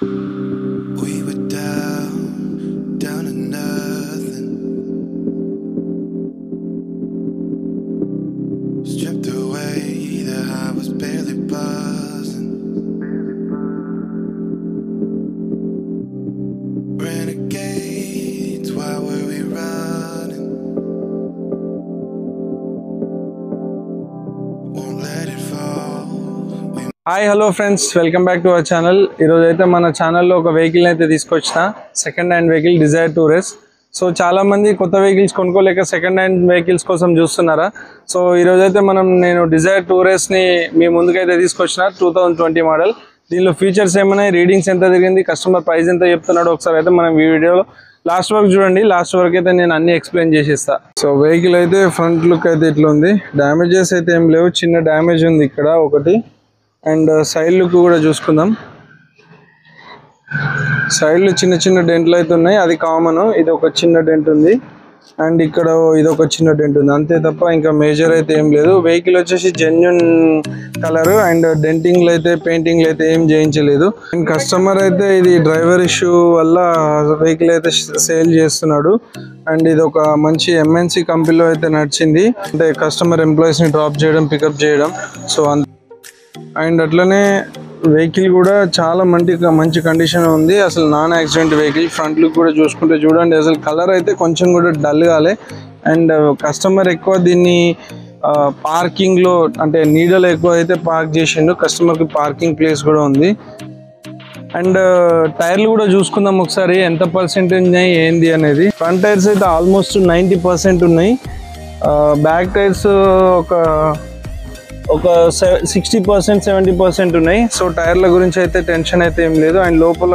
We were down to nothing, stripped away, the high was barely buzzing. Renegades, why were we running? Won't let it fall. Hi, hello friends, welcome back to our channel. ఈరోజు అయితే మన ఛానల్లో ఒక vehicle అయితే తీసుకొచ్చిన second hand vehicle Dzire tour S. So చాలా మంది కొత్త వెహికల్స్ కొనుక్కోలేక సెకండ్ హ్యాండ్ వెహికల్స్ కోసం చూస్తున్నారా. సో ఈరోజు అయితే నేను డిజైర్ టూరెస్ని మీ ముందుకైతే తీసుకొచ్చిన 2020 మోడల్. దీనిలో ఫీచర్స్ ఏమైనా, రీడింగ్స్ ఎంత తిరిగింది, కస్టమర్ ప్రైస్ ఎంత చెప్తున్నాడో ఒకసారి అయితే మనం ఈ వీడియోలో లాస్ట్ వరకు చూడండి. లాస్ట్ వరకు అయితే నేను అన్ని ఎక్స్ప్లెయిన్ చేసేస్తా. సో వెహికల్ అయితే ఫ్రంట్ లుక్ అయితే ఇట్లా ఉంది. డ్యామేజెస్ అయితే ఏం లేవు, చిన్న డ్యామేజ్ ఉంది ఇక్కడ ఒకటి. అండ్ సైడ్ లుక్ కూడా చూసుకుందాం. సైడ్లో చిన్న చిన్న డెంట్లు అయితే ఉన్నాయి, అది కామన్. ఇది ఒక చిన్న డెంట్ ఉంది అండ్ ఇక్కడ ఇది ఒక చిన్న డెంట్ ఉంది, అంతే తప్ప ఇంకా మేజర్ అయితే ఏం లేదు. వెహికల్ వచ్చేసి జెన్యున్ కలర్ అండ్ డెంటింగ్లు అయితే పెయింటింగ్లు అయితే ఏం చేయించలేదు. అండ్ కస్టమర్ అయితే ఇది డ్రైవర్ ఇష్యూ వల్ల వెహికల్ అయితే సేల్ చేస్తున్నాడు. అండ్ ఇది ఒక మంచి MNC కంపెనీలో అయితే నడిచింది, అంటే కస్టమర్ ఎంప్లాయీస్ని డ్రాప్ చేయడం, పికప్ చేయడం. సో అండ్ అట్లనే వెహికల్ కూడా చాలా మంచి కండిషన్ ఉంది. అసలు non accident vehicle. Front look కూడా చూసుకుంటే చూడండి, అసలు కలర్ అయితే కొంచెం కూడా డల్ కాలే. అండ్ కస్టమర్ ఎక్కువ దీన్ని పార్కింగ్లో, అంటే నీడలో ఎక్కువ అయితే పార్క్ చేసిండు. కస్టమర్కి పార్కింగ్ ప్లేస్ కూడా ఉంది. అండ్ టైర్లు కూడా చూసుకుందాం ఒకసారి, ఎంత పర్సెంటేజ్ ఉన్నాయి ఏంది అనేది. ఫ్రంట్ టైర్స్ అయితే ఆల్మోస్ట్ 90% ఉన్నాయి. బ్యాక్ టైర్స్ ఒక 60% 70% ఉన్నాయి. సో టైర్ల గురించి అయితే టెన్షన్ అయితే ఏం లేదు. అండ్ లోపల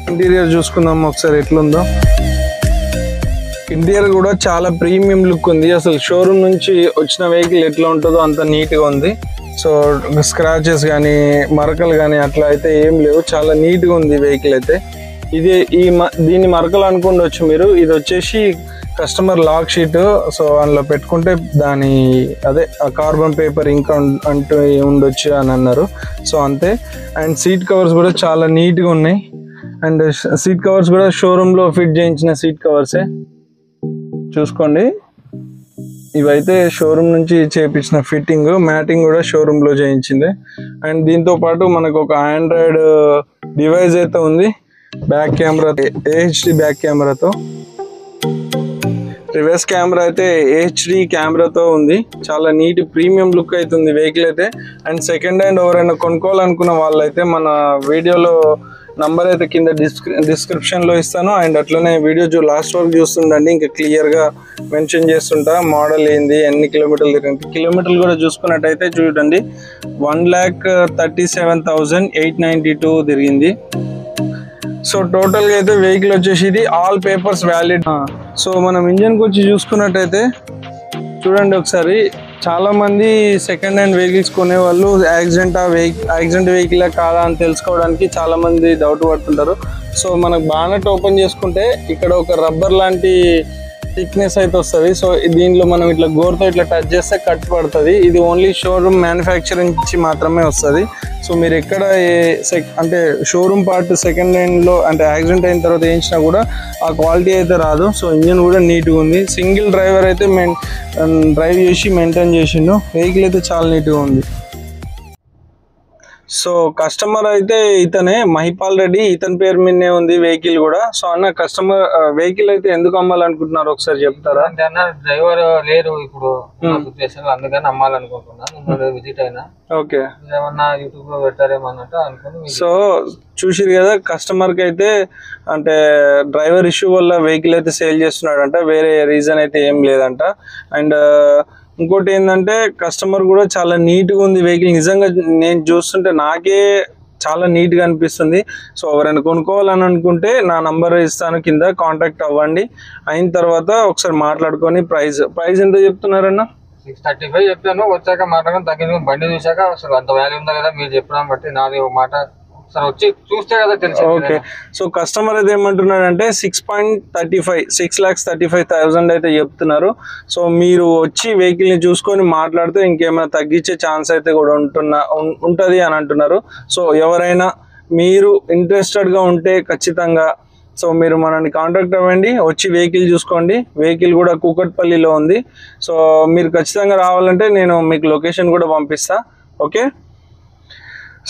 ఇంటీరియర్ చూసుకుందాం ఒకసారి ఎట్లుందో. ఇంటీరియర్ కూడా చాలా ప్రీమియం లుక్ ఉంది. అసలు షోరూమ్ నుంచి వచ్చిన వెహికల్ ఎట్లా ఉంటుందో అంత నీట్గా ఉంది. సో స్క్రాచెస్ కానీ మరకలు కానీ అట్లా అయితే ఏం లేవు, చాలా నీట్గా ఉంది వెహికల్ అయితే. దీన్ని మరకలు అనుకుండొచ్చు మీరు. ఇది వచ్చేసి కస్టమర్ లాక్ షీట్. సో అందులో పెట్టుకుంటే దాని అదే కార్బన్ పేపర్ ఇంకా అంటూ ఉండొచ్చు అని అన్నారు. సో అంతే. అండ్ సీట్ కవర్స్ కూడా చాలా నీట్గా ఉన్నాయి. అండ్ సీట్ కవర్స్ కూడా షోరూంలో ఫిట్ చేయించిన సీట్ కవర్సే చూసుకోండి. ఇవైతే షోరూమ్ నుంచి చేయించిన ఫిట్టింగ్. మ్యాటింగ్ కూడా షోరూంలో చేయించింది. అండ్ దీంతో పాటు మనకు ఒక ఆండ్రాయిడ్ డివైస్ అయితే ఉంది. బ్యాక్ కెమెరా HD బ్యాక్ కెమెరాతో, రివర్స్ కెమెరా అయితే HD కెమెరాతో ఉంది. చాలా నీట్ ప్రీమియం లుక్ అవుతుంది వెహికల్ అయితే. అండ్ సెకండ్ హ్యాండ్ ఎవరైనా కొనుక్కోవాలనుకున్న వాళ్ళైతే మన వీడియోలో నంబర్ అయితే కింద డిస్క్రిప్షన్లో ఇస్తాను. అండ్ అట్లనే వీడియో లాస్ట్ వరకు చూస్తుండండి, ఇంకా క్లియర్గా మెన్షన్ చేస్తుంటా మోడల్ ఏంది, ఎన్ని కిలోమీటర్లు తిరిగింది. కిలోమీటర్లు కూడా చూసుకున్నట్టయితే చూడండి, 1,37,892 తిరిగింది. సో టోటల్గా అయితే వెహికల్ వచ్చేసి ఇది ఆల్ పేపర్స్ వ్యాలిడ్. సో మనం ఇంజన్కి వచ్చి చూసుకున్నట్టయితే చూడండి ఒకసారి, చాలామంది సెకండ్ హ్యాండ్ వెహికల్స్ కొనేవాళ్ళు యాక్సిడెంట్ వెహికల్ కాదా అని తెలుసుకోవడానికి చాలామంది డౌట్ పడుతుంటారు. సో మనకు బానెట్ ఓపెన్ చేసుకుంటే ఇక్కడ ఒక రబ్బర్ లాంటి థిక్నెస్ అయితే వస్తుంది. సో దీనిలో మనం ఇట్లా గోర్తో ఇట్లా టచ్ చేస్తే కట్ పడుతుంది. ఇది ఓన్లీ షోరూమ్ మ్యానుఫ్యాక్చరింగ్ నుంచి మాత్రమే వస్తుంది. సో మీరు ఎక్కడ అంటే షోరూమ్ పార్ట్ సెకండ్ హ్యాండ్లో అంటే యాక్సిడెంట్ అయిన తర్వాత వేయించినా కూడా ఆ క్వాలిటీ అయితే రాదు. సో ఇంజిన్ కూడా నీట్గా ఉంది. సింగిల్ డ్రైవర్ అయితే డ్రైవ్ చేసి మెయింటైన్ చేసిండు. వెహికల్ అయితే చాలా నీట్గా ఉంది. సో కస్టమర్ అయితే ఇతనే మహిపాల్ రెడ్డి, ఇతని పేరు మీదనే ఉంది వెహికల్ కూడా. సో అన్న, కస్టమర్ వెహికల్ అయితే ఎందుకు అమ్మాలనుకుంటున్నారు ఒకసారి చెప్తారా? డ్రైవర్ లేరు ఇప్పుడు అందుకని అమ్మాలనుకుంటున్నా. విజిట్ అయినా ఓకే, ఏమన్నా యూట్యూబ్ లో పెట్టారేమో అన్నట్టు అనుకుని. సో చూసిరు కదా, కస్టమర్ కి అయితే అంటే డ్రైవర్ ఇష్యూ వల్ల వెహికల్ అయితే సేల్ చేస్తున్నాడంట, వేరే రీజన్ అయితే ఏం లేదంట. అండ్ ఇంకోటి ఏంటంటే కస్టమర్ కూడా చాలా నీట్గా ఉంది వెహికల్. నిజంగా నేను చూస్తుంటే నాకే చాలా నీట్గా అనిపిస్తుంది. సో ఎవరైనా కొనుక్కోవాలని అనుకుంటే నా నంబర్ ఇస్తాను, కింద కాంటాక్ట్ అవ్వండి. అయిన తర్వాత ఒకసారి మాట్లాడుకొని ప్రైస్ ఎంత చెప్తున్నారన్న? 635 చెప్పాను. వచ్చాక మాట్లాడడం తగ్గింది. బండి చూసాక అసలు అంత వాల్యూ ఉందా లేదా మీరు చెప్పడం బట్టి నాది మాట సరే వచ్చి చూస్తే కదా తెలుసు. ఓకే, సో కస్టమర్ అయితే ఏమంటున్నారంటే 6.35 6,35,000 అయితే చెప్తున్నారు. సో మీరు వచ్చి వెహికల్ని చూసుకొని మాట్లాడితే ఇంకేమైనా తగ్గించే ఛాన్స్ అయితే కూడా ఉంటుంది అని అంటున్నారు. సో ఎవరైనా మీరు ఇంట్రెస్టెడ్గా ఉంటే ఖచ్చితంగా సో మీరు మనల్ని కాంటాక్ట్ అవ్వండి, వచ్చి వెహికల్ చూసుకోండి. వెహికల్ కూడా కూకట్పల్లిలో ఉంది. సో మీరు ఖచ్చితంగా రావాలంటే నేను మీకు లొకేషన్ కూడా పంపిస్తా. ఓకే,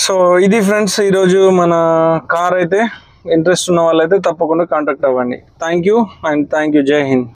సో ఇది ఫ్రెండ్స్ ఈరోజు మన కార్ అయితే. ఇంట్రెస్ట్ ఉన్న వాళ్ళైతే తప్పకుండా కాంటాక్ట్ అవ్వండి. Thank you and thank you. జై హింద్.